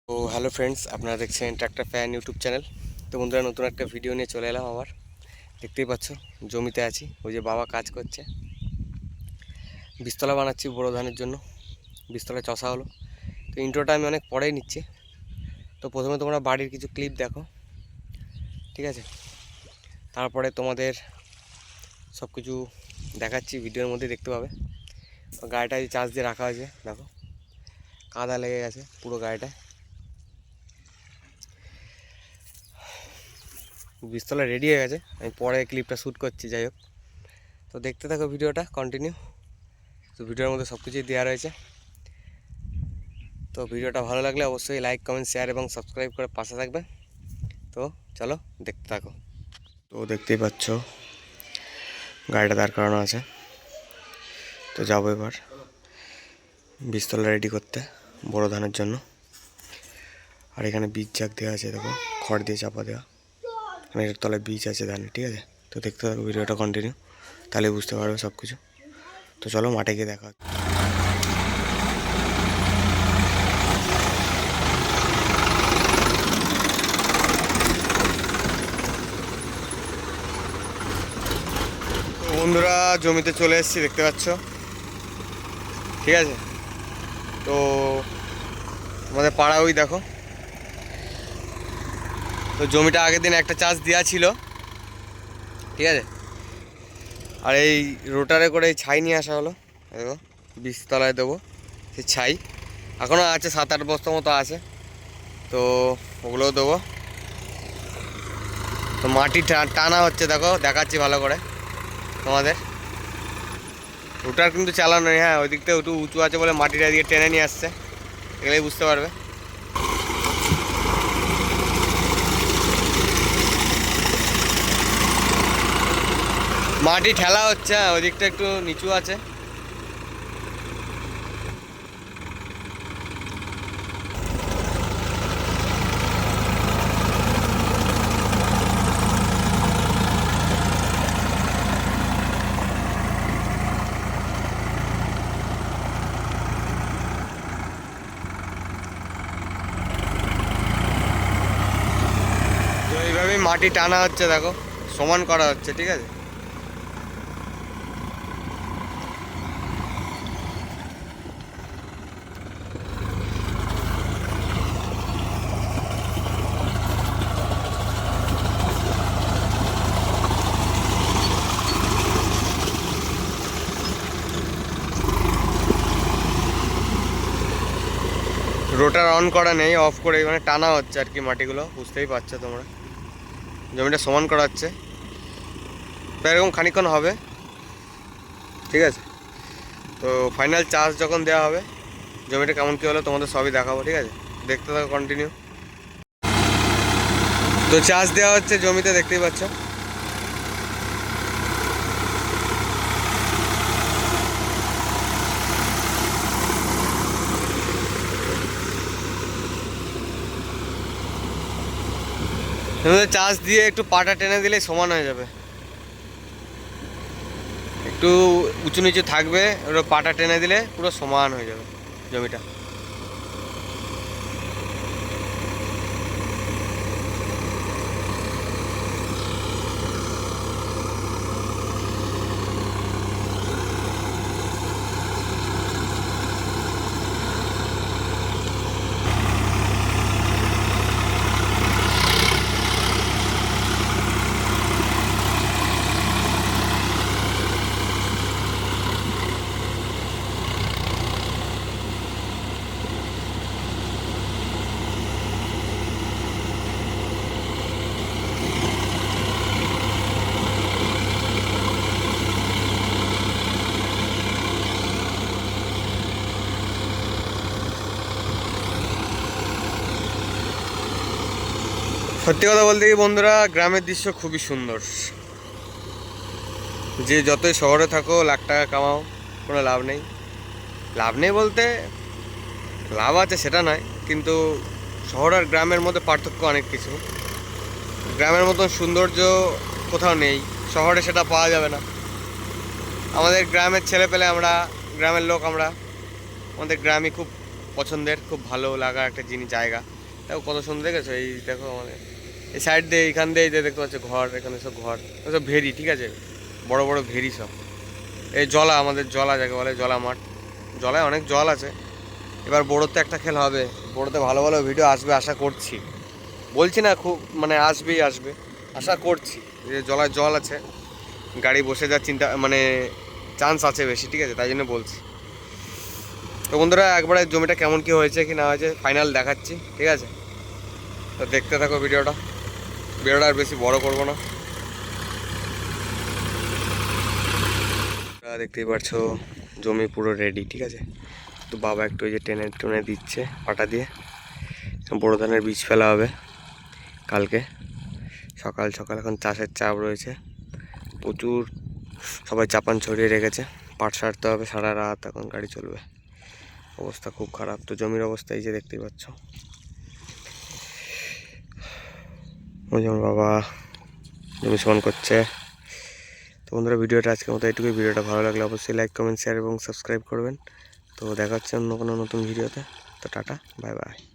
তো hello friends, আপনারা দেখছেন ট্র্যাক্টর ফ্যান ইউটিউব চ্যানেল। তো বন্ধুরা, নতুন একটা ভিডিও নিয়ে চলে এলাম আবার। দেখতেই পাচ্ছ জমিতে আছি, ওই যে বাবা কাজ করছে, বীজতলা বানাচ্ছি বড় ধানের জন্য। বীজতলা চষা হলো, তো ইন্ট্রোটা আমি অনেক পরেই নিচ্ছি। তো প্রথমে তোমরা বাড়ির কিছু ক্লিপ দেখো, ঠিক আছে? তারপরে তোমাদের সব কিছু দেখাচ্ছি, ভিডিওর মধ্যে দেখতে পাবে। গাড়িটা চার্জ দিয়ে রাখা হয়েছে, দেখো কাদা লেগে গেছে পুরো গাড়িটায়। বীজতলা রেডি হয়ে গেছে, আমি পরে ক্লিপটা শ্যুট করছি। যাই হোক, তো দেখতে থাকো ভিডিওটা কন্টিনিউ। তো ভিডিওর মধ্যে সব কিছুই দেওয়া রয়েছে। তো ভিডিওটা ভালো লাগলে অবশ্যই লাইক, কমেন্ট, শেয়ার এবং সাবস্ক্রাইব করে পাশে থাকবে। তো চলো দেখতে থাকো। তো দেখতেই পাচ্ছ গাড়িটা দাঁড় করানো আছে। তো যাবো এবার বীজতলা রেডি করতে বড় ধানের জন্য। আর এখানে বীজ জাগ দেওয়া আছে, দেখো খড় দিয়ে চাপা দেওয়া। এখানে এর তলায় বীজ আছে ধানের, ঠিক আছে? তো দেখতে থাকো ভিডিওটা কন্টিনিউ, তাহলে বুঝতে পারবে সব কিছু। তো চলো মাঠে গিয়ে দেখা হচ্ছে। বন্ধুরা, জমিতে চলে এসেছি, দেখতে পাচ্ছ, ঠিক আছে? তো আমাদের পাড়া ওই দেখো। তো জমিটা আগের দিন একটা চাষ দেওয়া ছিল, ঠিক আছে? আর এই রোটারে করে এই ছাই নিয়ে আসা হলো, দেখো বীজতলায় দেবো সেই ছাই। এখনও আছে 7-8 বস্তা মতো আছে, তো ওগুলোও দেবো। তো মাটি টানা হচ্ছে, দেখো দেখাচ্ছি ভালো করে তোমাদের। রোটার কিন্তু চালানো নেই, হ্যাঁ ওই দিকটা একটু উঁচু আছে বলে মাটিটা দিয়ে টেনে নিয়ে আসছে, এগুলোই বুঝতে পারবে। মাটি ঠেলা হচ্ছে, হ্যাঁ ওই দিকটা একটু নিচু আছে। তো এইভাবেই মাটি টানা হচ্ছে, দেখো সমান করা হচ্ছে, ঠিক আছে? রোটার অন করা নেই, অফ করে মানে টানা হচ্ছে আর কি মাটিগুলো, বুঝতেই পারছো তোমরা। জমিটা সমান করা হচ্ছে, তো এরকম খানিকক্ষণ হবে, ঠিক আছে? তো ফাইনাল চার্জ যখন দেওয়া হবে, জমিটা কেমন কী হলো তোমাদের সবই দেখাবো, ঠিক আছে? দেখতে থাকো কন্টিনিউ। তো চার্জ দেওয়া হচ্ছে জমিতে, দেখতেই পাচ্ছ। চার্জ দিয়ে একটু পাটা টেনে দিলে সমান হয়ে যাবে, একটু উঁচু নিচু থাকবে, ওটা পাটা টেনে দিলে পুরো সমান হয়ে যাবে জমিটা। সত্যি কথা বলতে কি বন্ধুরা, গ্রামের দৃশ্য খুবই সুন্দর। যে যতই শহরে থাকো, লাখ টাকা কামাও, কোনো লাভ নেই। লাভ নেই বলতে লাভ আছে সেটা নয়, কিন্তু শহর আর গ্রামের মধ্যে পার্থক্য অনেক কিছু। গ্রামের মতন সৌন্দর্য কোথাও নেই, শহরে সেটা পাওয়া যাবে না। আমাদের গ্রামের ছেলে পেলে, আমরা গ্রামের লোক, আমরা আমাদের গ্রামই খুব পছন্দের, খুব ভালো লাগা একটা জিনিস জায়গা। দেখো কত সুন্দর, দেখেছো? এই দেখো আমাদের এই সাইড দিয়ে, এইখান দিয়ে এই যে দেখতে পাচ্ছ ঘর, এখানে সব ঘর, সব ভেরি, ঠিক আছে, বড় বড় ভেরি সব। এই জলা, আমাদের জলা যাকে বলে, জলা মাঠ, জলায় অনেক জল আছে। এবার বোড়োতে একটা খেল হবে, বোড়োতে ভালো ভালো ভিডিও আসবে আশা করছি, বলছি না খুব, মানে আসবেই আসবে আশা করছি। যে জলায় জল আছে, গাড়ি বসে যাওয়ার চিন্তা, মানে চান্স আছে বেশি, ঠিক আছে, তাই জন্য বলছি। তো বন্ধুরা, একবারে জমিটা কেমন কি হয়েছে কি না হয়েছে ফাইনাল দেখাচ্ছি, ঠিক আছে? তো দেখতে থাকো ভিডিওটা, ভিডিওটা আর বেশি বড় করবো না। দেখতেই পাচ্ছো জমি পুরো রেডি, ঠিক আছে। তো বাবা একটু ওই যে টেনে টুনে দিচ্ছে পাটা দিয়ে। বড় ধানের বীজ ফেলা হবে কালকে সকাল সকাল। এখন চাষের চাপ রয়েছে প্রচুর, সবাই চাপান ছড়িয়ে রেখেছে, পাট সারতে হবে সারা রাত, এখন গাড়ি চলবে, অবস্থা খুব খারাপ। তো জমির অবস্থা এই যে দেখতেই পাচ্ছ, ওই যেমন বাবা জমি সমান করছে। তো বন্ধুরা, ভিডিওটা আজকের মতো এইটুকুই। ভিডিওটা ভালো লাগলে অবশ্যই লাইক, কমেন্ট, শেয়ার এবং সাবস্ক্রাইব করবেন। তো দেখা হচ্ছে অন্য কোনো নতুন ভিডিওতে। তো টাটা, বাই বাই।